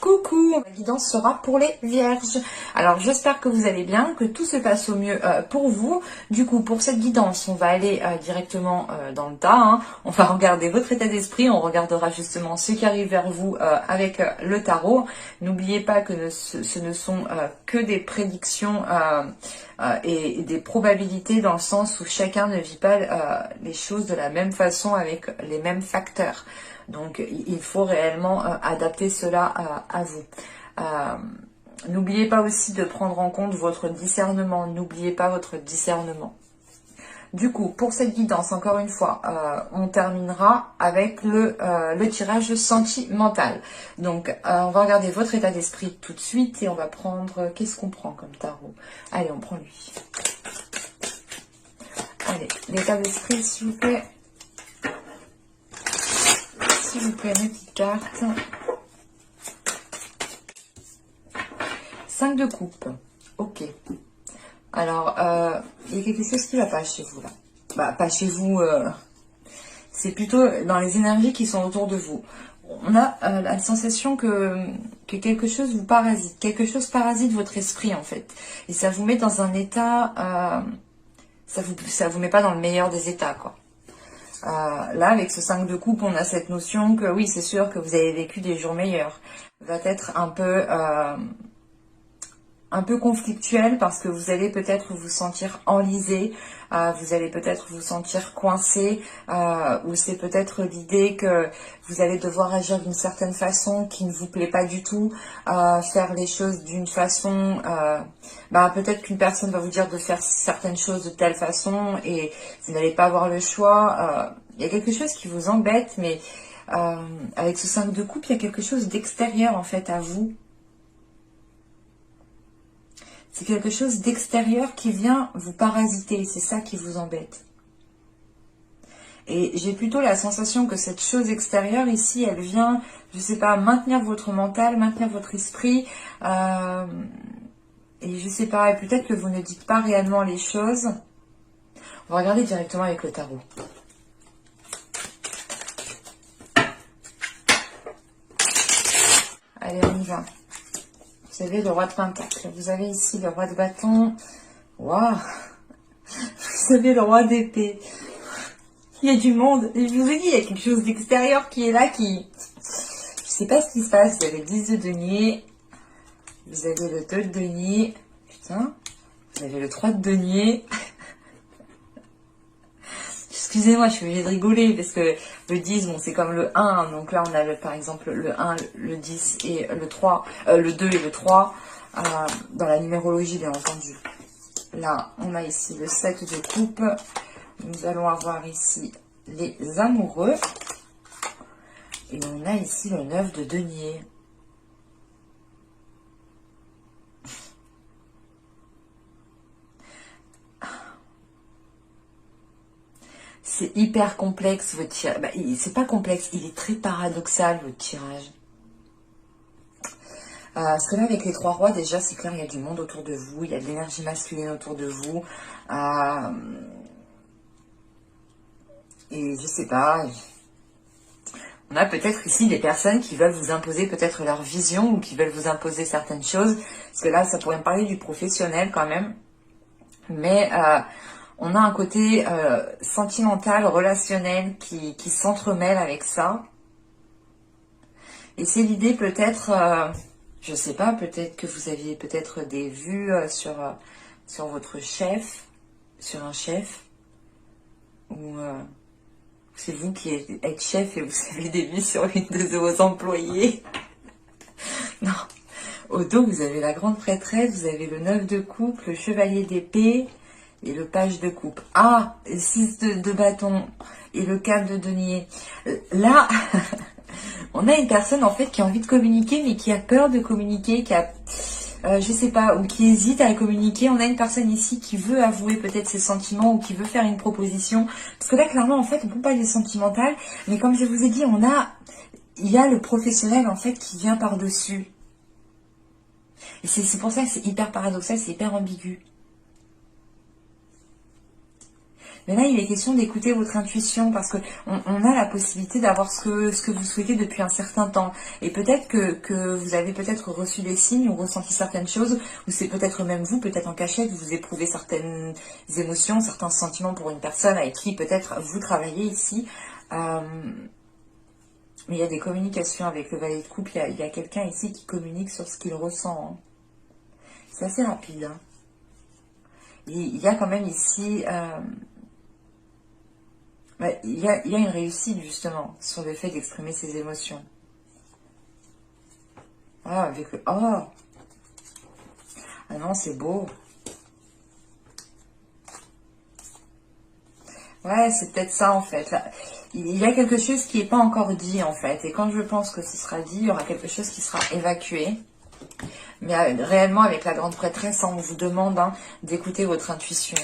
Coucou, la guidance sera pour les vierges. Alors j'espère que vous allez bien, que tout se passe au mieux pour vous. Du coup, pour cette guidance, on va aller directement dans le tas. Hein. On va regarder votre état d'esprit, on regardera justement ce qui arrive vers vous avec le tarot. N'oubliez pas que ce ne sont que des prédictions et des probabilités, dans le sens où chacun ne vit pas les choses de la même façon avec les mêmes facteurs. Donc, il faut réellement adapter cela à vous. N'oubliez pas aussi de prendre en compte votre discernement. N'oubliez pas votre discernement. Du coup, pour cette guidance, encore une fois, on terminera avec le tirage sentimental. Donc, on va regarder votre état d'esprit tout de suite et on va prendre... Qu'est-ce qu'on prend comme tarot? Allez, on prend lui. Allez, l'état d'esprit, s'il vous plaît. S'il vous plaît, mes petites cartes. 5 de coupe. Ok. Alors, il y a quelque chose qui ne va pas chez vous, là. Bah, pas chez vous. C'est plutôt dans les énergies qui sont autour de vous. On a la sensation que quelque chose vous parasite. Quelque chose parasite votre esprit, en fait. Et ça vous met dans un état... ça vous met pas dans le meilleur des états, quoi. Là, avec ce 5 de coupe, on a cette notion que oui, c'est sûr que vous avez vécu des jours meilleurs. Va être un peu conflictuel parce que vous allez peut-être vous sentir enlisé, vous allez peut-être vous sentir coincé, ou c'est peut-être l'idée que vous allez devoir agir d'une certaine façon qui ne vous plaît pas du tout, faire les choses d'une façon... peut-être qu'une personne va vous dire de faire certaines choses de telle façon et vous n'allez pas avoir le choix. Il y a quelque chose qui vous embête, mais avec ce 5 de coupe, il y a quelque chose d'extérieur en fait à vous. C'est quelque chose d'extérieur qui vient vous parasiter, c'est ça qui vous embête. Et j'ai plutôt la sensation que cette chose extérieure ici, elle vient, je sais pas, maintenir votre mental, maintenir votre esprit, et je sais pas, et peut-être que vous ne dites pas réellement les choses. On va regarder directement avec le tarot. Allez, on y va. Vous avez le roi de pentacle. Vous avez ici le roi de bâton. Waouh! Vous avez le roi d'épée. Il y a du monde. Et je vous ai dit, il y a quelque chose d'extérieur qui est là, qui... Je sais pas ce qui se passe. Vous avez le 10 de denier. Vous avez le 2 de denier. Putain. Vous avez le 3 de denier. Excusez-moi, je suis obligée de rigoler parce que le 10, bon, c'est comme le 1. Donc là, on a par exemple le 1, le 10 et le 3, le 2 et le 3 dans la numérologie, bien entendu. Là, on a ici le 7 de coupe. Nous allons avoir ici les amoureux. Et on a ici le 9 de denier. C'est hyper complexe votre tirage. C'est pas complexe, il est très paradoxal votre tirage. Parce que là, avec les 3 rois, déjà, c'est clair, il y a du monde autour de vous, il y a de l'énergie masculine autour de vous. Et je sais pas, on a peut-être ici des personnes qui veulent vous imposer peut-être leur vision ou qui veulent vous imposer certaines choses. Parce que là, ça pourrait me parler du professionnel quand même. Mais... on a un côté sentimental, relationnel qui s'entremêle avec ça. Et c'est l'idée peut-être, je sais pas, peut-être que vous aviez peut-être des vues sur votre chef, sur un chef. Ou c'est vous qui êtes chef et vous avez des vues sur une de vos employés. Non. Au dos, vous avez la grande prêtresse, vous avez le 9 de coupe, le chevalier d'épée... et le page de coupe. Ah, 6 de bâton et le 4 de denier. Là, on a une personne en fait qui a envie de communiquer, mais qui a peur de communiquer, qui a, je sais pas, ou qui hésite à communiquer. On a une personne ici qui veut avouer peut-être ses sentiments ou qui veut faire une proposition. Parce que là, clairement, en fait, on peut pas être sentimental, mais comme je vous ai dit, il y a le professionnel en fait qui vient par-dessus. Et c'est pour ça que c'est hyper paradoxal, c'est hyper ambigu. Mais là, il est question d'écouter votre intuition parce que on a la possibilité d'avoir ce que vous souhaitez depuis un certain temps. Et peut-être que vous avez peut-être reçu des signes ou ressenti certaines choses, ou c'est peut-être même vous, peut-être en cachette, vous éprouvez certaines émotions, certains sentiments pour une personne avec qui peut-être vous travaillez ici. Mais il y a des communications avec le valet de coupe, il y a quelqu'un ici qui communique sur ce qu'il ressent. Hein. C'est assez rapide. Hein. Il y a quand même ici... il y a une réussite justement sur le fait d'exprimer ses émotions. Ah, avec le... Oh! Ah non, c'est beau. Ouais, c'est peut-être ça en fait. Là, il y a quelque chose qui n'est pas encore dit en fait. Et quand je pense que ce sera dit, il y aura quelque chose qui sera évacué. Mais réellement, avec la grande prêtresse, on vous demande hein, d'écouter votre intuition.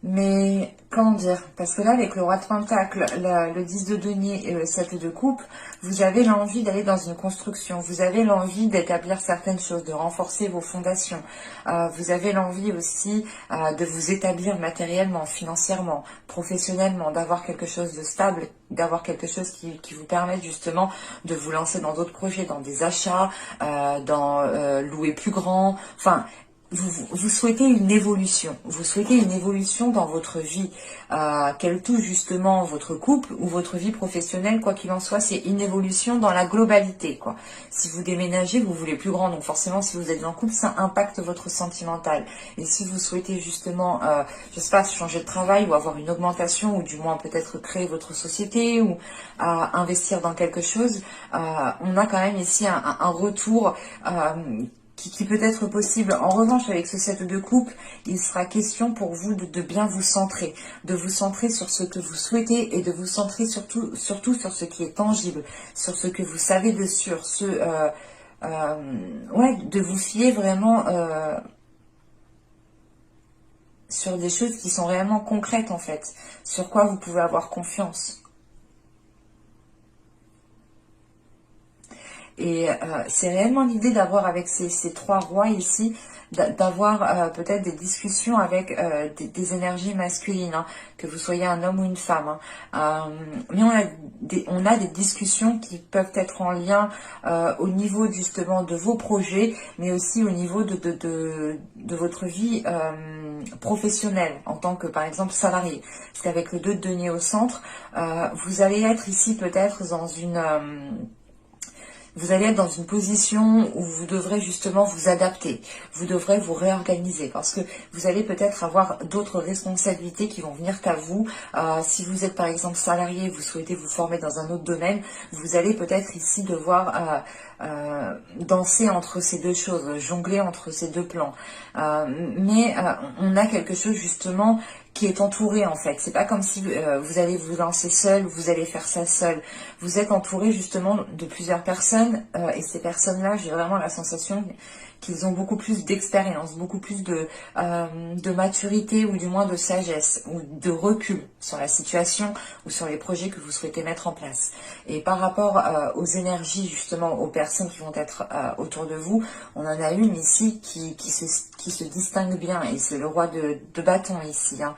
Mais, comment dire, parce que là, avec le roi de Pentacle, le 10 de denier et le 7 de coupe, vous avez l'envie d'aller dans une construction, vous avez l'envie d'établir certaines choses, de renforcer vos fondations, vous avez l'envie aussi de vous établir matériellement, financièrement, professionnellement, d'avoir quelque chose de stable, d'avoir quelque chose qui vous permette justement de vous lancer dans d'autres projets, dans des achats, dans louer plus grand, enfin... Vous souhaitez une évolution. Vous souhaitez une évolution dans votre vie, qu'elle touche justement votre couple ou votre vie professionnelle, quoi qu'il en soit, c'est une évolution dans la globalité, quoi. Si vous déménagez, vous voulez plus grand, donc forcément, si vous êtes en couple, ça impacte votre sentimental. Et si vous souhaitez justement, je sais pas, changer de travail ou avoir une augmentation, ou du moins peut-être créer votre société ou investir dans quelque chose, on a quand même ici un retour qui peut être possible. En revanche, avec ce 7 de coupe, il sera question pour vous de bien vous centrer, de vous centrer sur ce que vous souhaitez et de vous centrer surtout sur ce qui est tangible, sur ce que vous savez de sûr, ouais, de vous fier vraiment sur des choses qui sont réellement concrètes en fait, sur quoi vous pouvez avoir confiance. Et c'est réellement l'idée d'avoir avec ces trois rois ici, d'avoir peut-être des discussions avec des énergies masculines, hein, que vous soyez un homme ou une femme. Hein. Mais on a des discussions qui peuvent être en lien au niveau justement de vos projets, mais aussi au niveau de votre vie professionnelle en tant que par exemple salarié. Parce qu'avec le 2 de denier au centre, vous allez être ici peut-être dans une... vous allez être dans une position où vous devrez justement vous adapter, vous devrez vous réorganiser parce que vous allez peut-être avoir d'autres responsabilités qui vont venir à vous. Si vous êtes par exemple salarié, vous souhaitez vous former dans un autre domaine, vous allez peut-être ici devoir danser entre ces deux choses, jongler entre ces deux plans. Mais on a quelque chose justement qui est entouré en fait. C'est pas comme si vous allez vous lancer seul, vous allez faire ça seul. Vous êtes entouré justement de plusieurs personnes et ces personnes-là, j'ai vraiment la sensation qu'ils ont beaucoup plus d'expérience, beaucoup plus de maturité ou du moins de sagesse ou de recul sur la situation ou sur les projets que vous souhaitez mettre en place. Et par rapport aux énergies justement, aux personnes qui vont être autour de vous, on en a une ici qui se distingue bien et c'est le roi de bâton ici. Hein.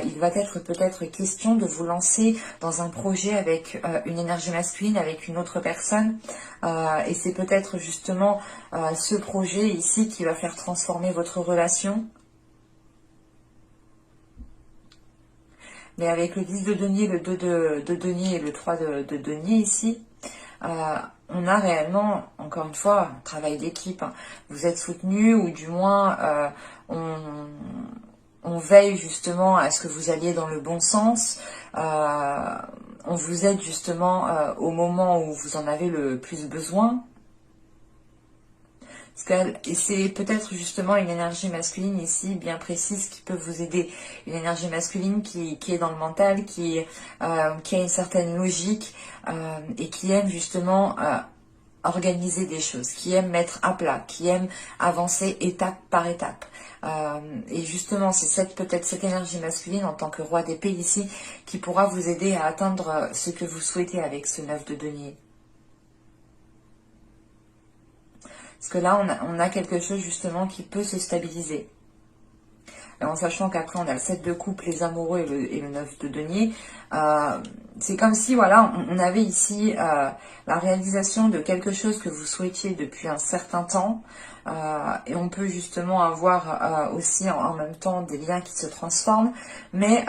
Il va être peut-être question de vous lancer dans un projet avec une énergie masculine, avec une autre personne et c'est peut-être justement ce projet ici qui va faire transformer votre relation. Mais avec le 10 de denier, le 2 de denier et le 3 de denier ici, on a réellement, encore une fois, un travail d'équipe. Hein. Vous êtes soutenu ou du moins on veille justement à ce que vous alliez dans le bon sens. On vous aide justement au moment où vous en avez le plus besoin. Et c'est peut-être justement une énergie masculine ici bien précise qui peut vous aider. Une énergie masculine qui est dans le mental, qui a une certaine logique et qui aime justement organiser des choses, qui aime mettre à plat, qui aime avancer étape par étape. Et justement, c'est peut-être cette énergie masculine en tant que roi d'épée ici qui pourra vous aider à atteindre ce que vous souhaitez avec ce 9 de denier. Parce que là, on a quelque chose justement qui peut se stabiliser. Et en sachant qu'après, on a le 7 de coupe, les amoureux et le 9 de denier. C'est comme si, voilà, on avait ici la réalisation de quelque chose que vous souhaitiez depuis un certain temps. Et on peut justement avoir aussi en même temps des liens qui se transforment. Mais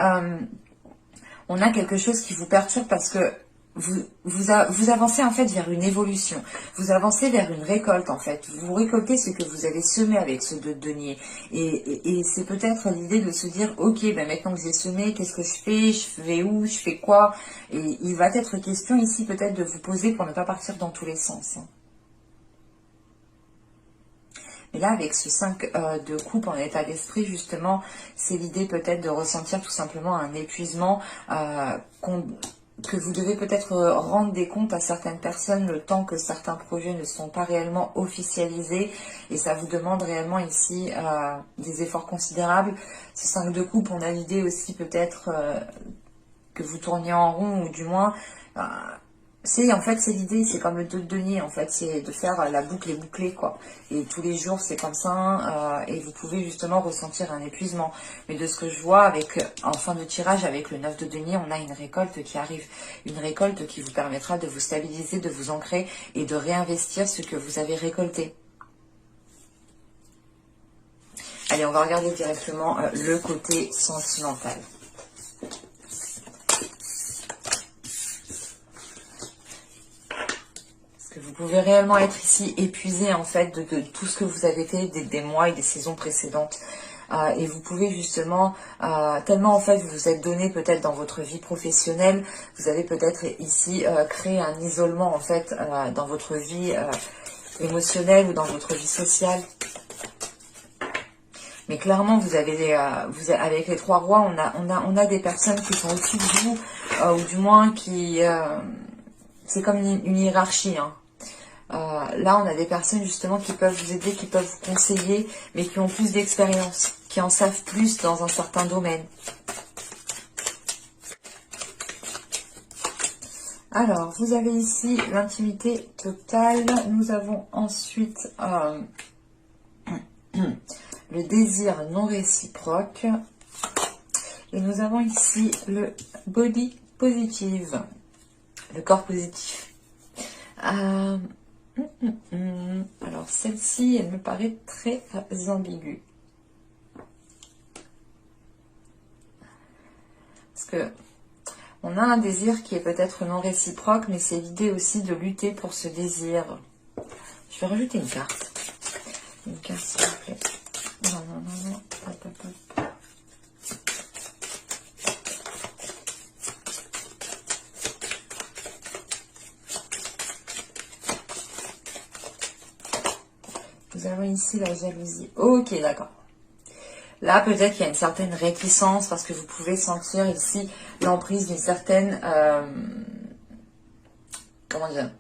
on a quelque chose qui vous perturbe parce que vous avancez en fait vers une évolution. Vous avancez vers une récolte en fait. Vous récoltez ce que vous avez semé avec ce 2 de denier. Et c'est peut-être l'idée de se dire, ok, ben maintenant que j'ai semé, qu'est-ce que je vais où, je fais quoi? Et il va être question ici peut-être de vous poser pour ne pas partir dans tous les sens. Et là, avec ce 5 de coupe en état d'esprit, justement, c'est l'idée peut-être de ressentir tout simplement un épuisement que vous devez peut-être rendre des comptes à certaines personnes le temps que certains projets ne sont pas réellement officialisés. Et ça vous demande réellement ici des efforts considérables. Ce 5 de coupe, on a l'idée aussi peut-être que vous tourniez en rond, ou du moins... en fait, c'est l'idée, c'est comme le 2 de denier, en fait, c'est de faire la boucle et bouclée, quoi. Et tous les jours, c'est comme ça, et vous pouvez justement ressentir un épuisement. Mais de ce que je vois, en fin de tirage, avec le 9 de denier, on a une récolte qui arrive. Une récolte qui vous permettra de vous stabiliser, de vous ancrer et de réinvestir ce que vous avez récolté. Allez, on va regarder directement le côté sentimental. Vous pouvez réellement être ici épuisé en fait de tout ce que vous avez fait des mois et des saisons précédentes. Et vous pouvez justement, tellement en fait vous vous êtes donné peut-être dans votre vie professionnelle, vous avez peut-être ici créé un isolement en fait dans votre vie émotionnelle ou dans votre vie sociale. Mais clairement, vous avez avec les 3 rois, on a des personnes qui sont au-dessus de vous, ou du moins qui... c'est comme une hiérarchie, hein. Là, on a des personnes justement qui peuvent vous aider, qui peuvent vous conseiller, mais qui ont plus d'expérience, qui en savent plus dans un certain domaine. Alors, vous avez ici l'intimité totale. Nous avons ensuite le désir non réciproque. Et nous avons ici le body positive, le corps positif. Alors, celle-ci, elle me paraît très ambiguë. Parce que on a un désir qui est peut-être non réciproque, mais c'est l'idée aussi de lutter pour ce désir. Je vais rajouter une carte. Une carte, s'il vous plaît. Non. Hop, hop, hop. Nous avons ici la jalousie. Ok, d'accord. Là, peut-être qu'il y a une certaine réticence parce que vous pouvez sentir ici l'emprise d'une certaine... comment dire,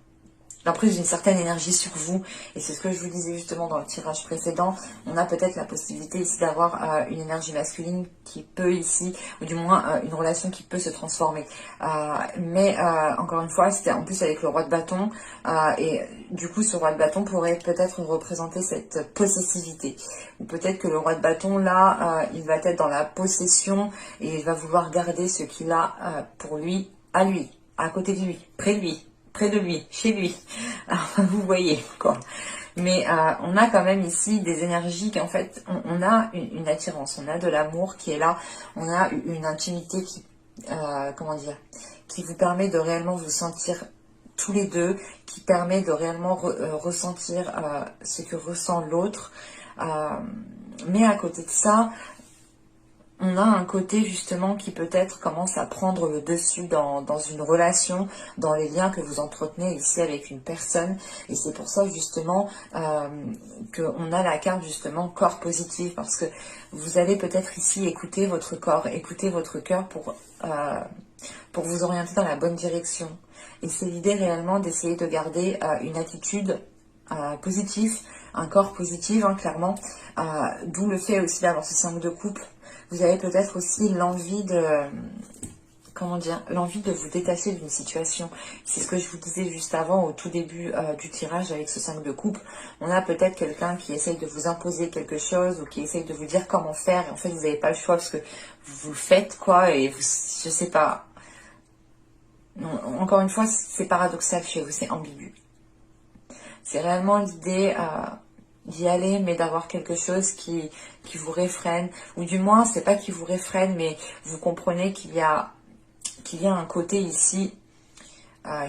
l'emprise d'une certaine énergie sur vous. Et c'est ce que je vous disais justement dans le tirage précédent. On a peut-être la possibilité ici d'avoir une énergie masculine qui peut ici, ou du moins une relation qui peut se transformer. Mais encore une fois, c'était en plus avec le roi de bâton. Et du coup, ce roi de bâton pourrait peut-être représenter cette possessivité. Ou peut-être que le roi de bâton, là, il va être dans la possession et il va vouloir garder ce qu'il a pour lui, à côté de lui, près de lui, chez lui. Alors, vous voyez, quoi. Mais on a quand même ici des énergies qui, en fait, on a une attirance, on a de l'amour qui est là, on a une intimité qui, comment dire, qui vous permet de réellement vous sentir tous les deux, qui permet de réellement ressentir ce que ressent l'autre. Mais à côté de ça, on a un côté justement qui peut-être commence à prendre le dessus dans une relation, dans les liens que vous entretenez ici avec une personne. Et c'est pour ça justement qu'on a la carte justement corps positif, parce que vous allez peut-être ici écouter votre corps, écouter votre cœur pour vous orienter dans la bonne direction. Et c'est l'idée réellement d'essayer de garder une attitude positive, un corps positif, hein, clairement. D'où le fait aussi d'avoir ce 5 de coupe. Vous avez peut-être aussi l'envie de, comment dire, l'envie de vous détacher d'une situation. C'est ce que je vous disais juste avant, au tout début du tirage avec ce 5 de coupe. On a peut-être quelqu'un qui essaye de vous imposer quelque chose ou qui essaye de vous dire comment faire. Et en fait, vous n'avez pas le choix parce que vous le faites, quoi. Et vous, je sais pas. Non, encore une fois, c'est paradoxal chez vous, c'est ambigu. C'est réellement l'idée d'y aller, mais d'avoir quelque chose qui vous réfrène. Ou du moins, c'est pas qui vous réfrène, mais vous comprenez qu'il y a un côté ici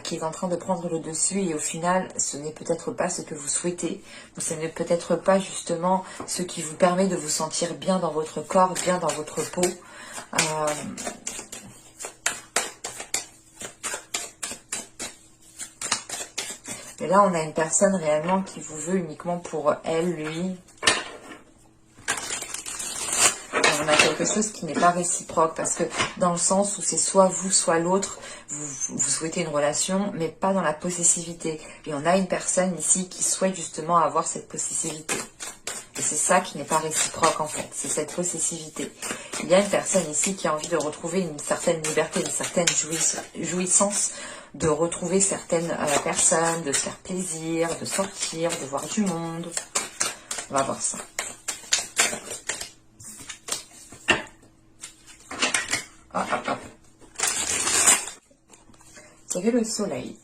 qui est en train de prendre le dessus et au final, ce n'est peut-être pas ce que vous souhaitez. Ou ce n'est peut-être pas justement ce qui vous permet de vous sentir bien dans votre corps, bien dans votre peau. Et là, on a une personne réellement qui vous veut uniquement pour elle, lui. On a quelque chose qui n'est pas réciproque parce que dans le sens où c'est soit vous, soit l'autre, vous souhaitez une relation, mais pas dans la possessivité. Et on a une personne ici qui souhaite justement avoir cette possessivité. Et c'est ça qui n'est pas réciproque en fait, c'est cette possessivité. Il y a une personne ici qui a envie de retrouver une certaine liberté, une certaine jouissance, de retrouver certaines personnes, de se faire plaisir, de sortir, de voir du monde. On va voir ça. Hop, hop, hop. Vous avez le soleil.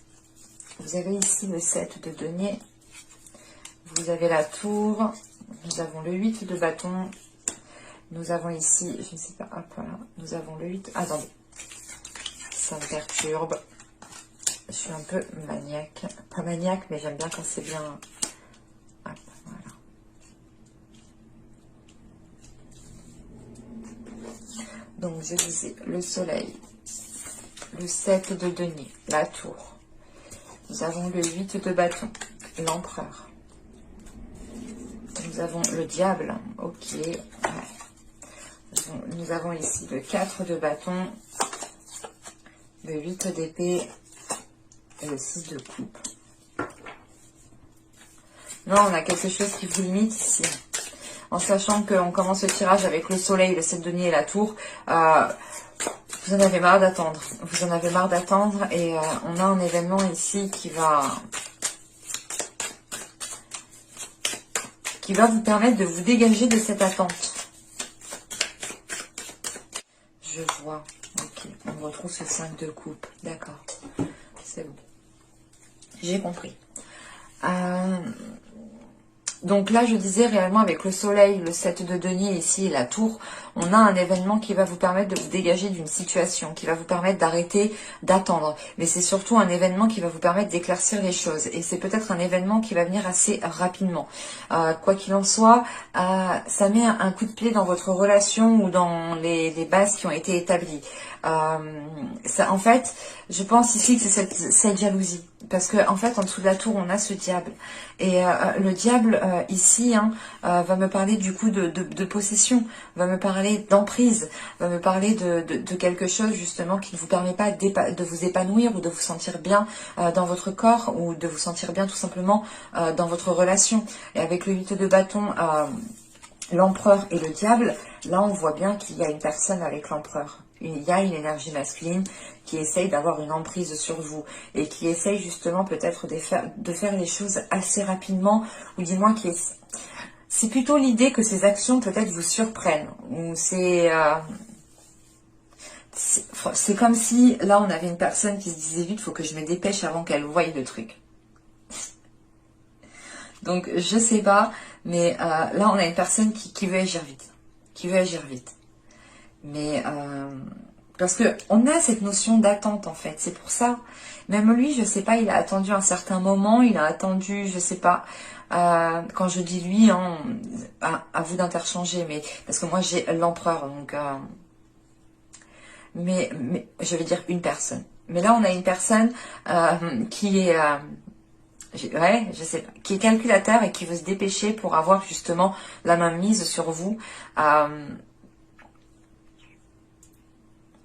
Vous avez ici le 7 de denier. Vous avez la tour. Nous avons le 8 de bâton. Nous avons ici, je ne sais pas, hop, voilà. Nous avons le 8. Attendez. Ça me perturbe. Je suis un peu maniaque. Pas maniaque, mais j'aime bien quand c'est bien. Hop, voilà. Donc, je disais le soleil, le 7 de denier, la tour. Nous avons le 8 de bâton, l'empereur. Nous avons le diable, ok. Ouais. Nous avons ici le 4 de bâton, le 8 d'épée et le 6 de coupe. Non, on a quelque chose qui vous limite ici. En sachant qu'on commence le tirage avec le soleil, le 7 de denier et la tour. Vous en avez marre d'attendre. Vous en avez marre d'attendre et on a un événement ici qui va vous permettre de vous dégager de cette attente. Je vois. Ok, on retrouve ce 5 de coupe. D'accord. C'est bon. J'ai compris. Donc là, je disais réellement avec le soleil, le 7 de denier ici et la tour, on a un événement qui va vous permettre de vous dégager d'une situation, qui va vous permettre d'arrêter d'attendre. Mais c'est surtout un événement qui va vous permettre d'éclaircir les choses. Et c'est peut-être un événement qui va venir assez rapidement. Quoi qu'il en soit, ça met un coup de pied dans votre relation ou dans les bases qui ont été établies. En fait, je pense ici que c'est cette jalousie. Parce que en fait, en dessous de la tour, on a ce diable. Et le diable, ici, va me parler du coup de possession, va me parler d'emprise, va me parler de quelque chose justement qui ne vous permet pas de vous épanouir ou de vous sentir bien dans votre corps ou de vous sentir bien tout simplement dans votre relation. Et avec le 8 de bâton, l'empereur et le diable, là on voit bien qu'il y a une personne avec l'empereur. Il y a une énergie masculine qui essaye d'avoir une emprise sur vous et qui essaye justement peut-être de faire les choses assez rapidement ou du moins c'est plutôt l'idée que ces actions peut-être vous surprennent ou c'est comme si là on avait une personne qui se disait vite, faut que je me dépêche avant qu'elle voie le truc. Donc je sais pas, mais là on a une personne qui veut agir vite, mais parce que on a cette notion d'attente en fait, c'est pour ça. Même lui, je sais pas, il a attendu un certain moment, il a attendu, je sais pas. Quand je dis lui, à vous d'interchanger, mais parce que moi j'ai l'empereur, donc mais je vais dire une personne. Mais là on a une personne qui est ouais, je sais pas, qui est calculateur et qui veut se dépêcher pour avoir justement la main mise sur vous.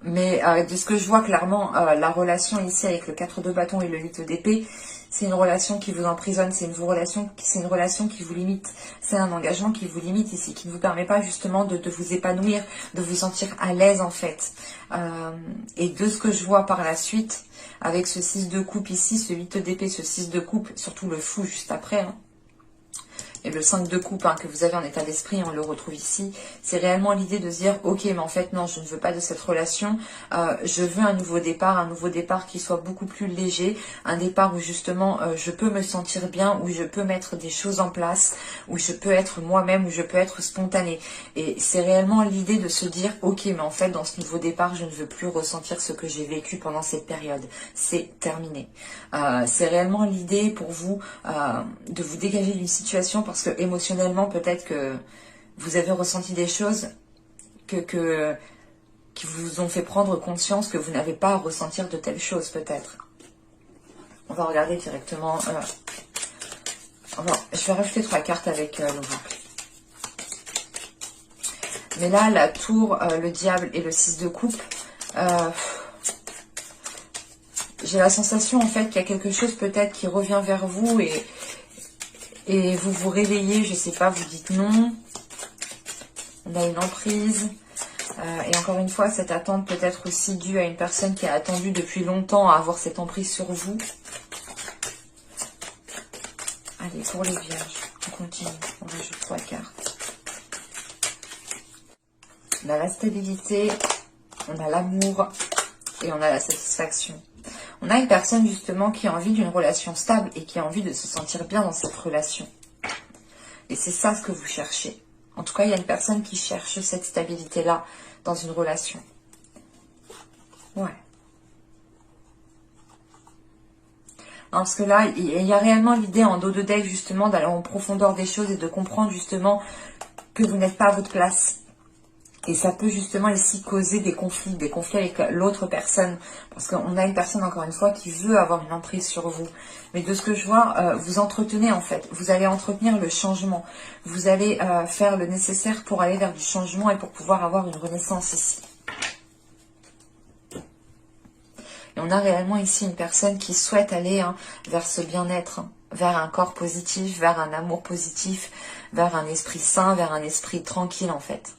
Mais de ce que je vois clairement, la relation ici avec le 4 de bâton et le 8 d'épée, c'est une relation qui vous emprisonne, c'est une relation qui vous limite. C'est un engagement qui vous limite ici, qui ne vous permet pas justement de vous épanouir, de vous sentir à l'aise en fait. Et de ce que je vois par la suite, avec ce 6 de coupe ici, ce 8 d'épée, ce 6 de coupe, surtout le fou juste après, hein, et le 5 de coupe que vous avez en état d'esprit, on le retrouve ici, c'est réellement l'idée de se dire, ok, mais en fait, non, je ne veux pas de cette relation, je veux un nouveau départ qui soit beaucoup plus léger, un départ où justement, je peux me sentir bien, où je peux mettre des choses en place, où je peux être moi-même, où je peux être spontanée. Et c'est réellement l'idée de se dire, ok, mais en fait, dans ce nouveau départ, je ne veux plus ressentir ce que j'ai vécu pendant cette période. C'est terminé. C'est réellement l'idée pour vous de vous dégager d'une situation parce que émotionnellement, peut-être que vous avez ressenti des choses qui vous ont fait prendre conscience que vous n'avez pas à ressentir de telles choses, peut-être. On va regarder directement. Je vais rajouter 3 cartes avec le boucle. Mais là, la tour, le diable et le 6 de coupe, j'ai la sensation en fait qu'il y a quelque chose peut-être qui revient vers vous et vous vous réveillez, je sais pas, vous dites non. On a une emprise. Et encore une fois, cette attente peut être aussi due à une personne qui a attendu depuis longtemps à avoir cette emprise sur vous. Allez, pour les vierges, on continue. On rajoute 3 cartes. On a la stabilité, on a l'amour et on a la satisfaction. On a une personne justement qui a envie d'une relation stable et qui a envie de se sentir bien dans cette relation. Et c'est ça ce que vous cherchez. En tout cas, il y a une personne qui cherche cette stabilité-là dans une relation. Ouais. Non, parce que là, il y a réellement l'idée en dos de deck justement d'aller en profondeur des choses et de comprendre justement que vous n'êtes pas à votre place. Et ça peut justement ici causer des conflits avec l'autre personne. Parce qu'on a une personne, encore une fois, qui veut avoir une emprise sur vous. Mais de ce que je vois, vous entretenez en fait. Vous allez entretenir le changement. Vous allez faire le nécessaire pour aller vers du changement et pour pouvoir avoir une renaissance ici. Et on a réellement ici une personne qui souhaite aller vers ce bien-être, vers un corps positif, vers un amour positif, vers un esprit sain, vers un esprit tranquille en fait.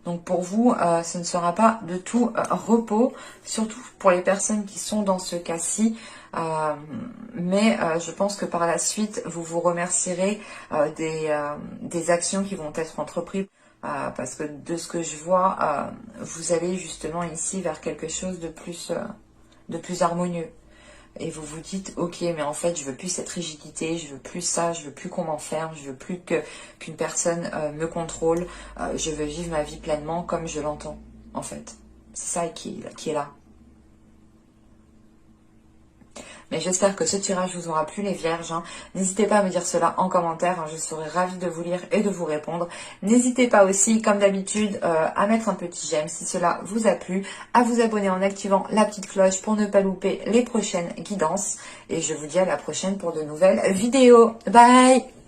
Donc pour vous, ce ne sera pas de tout repos, surtout pour les personnes qui sont dans ce cas-ci. Mais je pense que par la suite, vous vous remercierez des actions qui vont être entreprises. Parce que de ce que je vois, vous allez justement ici vers quelque chose de plus harmonieux. Et vous vous dites, ok, mais en fait, je veux plus cette rigidité, je veux plus ça, je veux plus qu'on m'enferme, je veux plus qu'une personne me contrôle. Je veux vivre ma vie pleinement comme je l'entends, en fait. C'est ça qui est là. Mais j'espère que ce tirage vous aura plu les vierges. N'hésitez pas à me dire cela en commentaire. Je serai ravie de vous lire et de vous répondre. N'hésitez pas aussi, comme d'habitude, à mettre un petit j'aime si cela vous a plu. À vous abonner en activant la petite cloche pour ne pas louper les prochaines guidances. Et je vous dis à la prochaine pour de nouvelles vidéos. Bye!